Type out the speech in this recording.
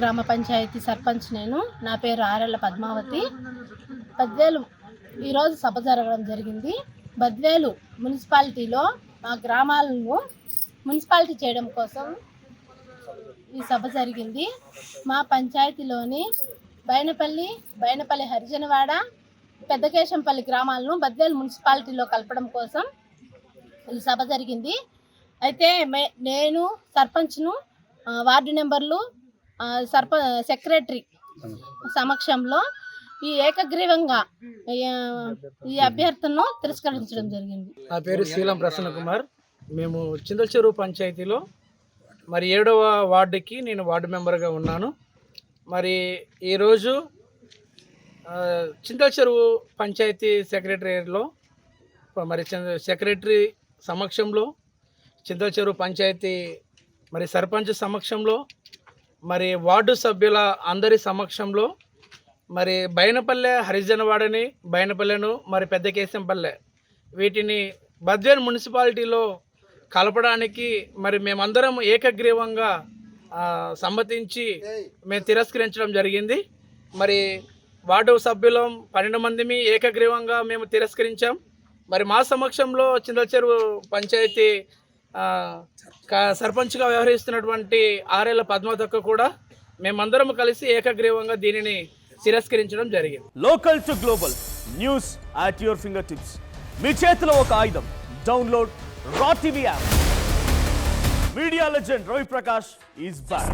గ్రామ పంచాయతీ సర్పంచ్. నా పేరు ఆరెళ్ల పద్మావతి. బద్వేలు ఈరోజు సభ జరగడం జరిగింది. బద్వేలు మున్సిపాలిటీలో మా గ్రామాలను మున్సిపాలిటీ చేయడం కోసం ఈ సభ జరిగింది. మా పంచాయతీలోని బైనపల్లి హరిజనవాడ, పెద్దకేశంపల్లి గ్రామాలను బద్వేలు మున్సిపాలిటీలో కలపడం కోసం ఈ సభ జరిగింది. అయితే నేను సర్పంచ్ను, వార్డు నెంబర్లు, సెక్రటరీ సమక్షంలో ఈ ఏకగ్రీవంగా ఈ అభ్యర్థనను తిరస్కరించడం జరిగింది. నా పేరు శీలం ప్రసన్న కుమార్. మేము చింతల చెరువు పంచాయతీలో మరి 7వ వార్డుకి నేను వార్డు మెంబర్గా ఉన్నాను. మరి ఈరోజు చింతల చెరువు పంచాయతీ సెక్రటరీలో మరి సెక్రటరీ సమక్షంలో, చింతల చెరువు పంచాయతీ మరి సర్పంచ్ సమక్షంలో, మరి వార్డు సభ్యుల అందరి సమక్షంలో మరి బైనపల్లె హరిజనవాడని, బైనపల్లెను, మరి పెద్దకేశంపల్లె వీటిని బద్వేలు మున్సిపాలిటీలో కలపడానికి మరి మేమందరం ఏకగ్రీవంగా సమ్మతించి మేము తిరస్కరించడం జరిగింది. మరి వార్డు సభ్యులం 12 మందిమి ఏకగ్రీవంగా మేము తిరస్కరించాం. మరి మా సమక్షంలో చింతల చెరువు పంచాయతీ సర్పంచ్గా వ్యవహరిస్తున్నటువంటి ఆరేళ్ల పద్మావతి కూడా మేమందరం కలిసి ఏకగ్రీవంగా దీనిని తిరస్కరించడం జరిగింది. Local to global news at your finger tips. మీ చేతిలో ఒక ఆయుధం. Download raw TV app. Media legend Ravi Prakash is back.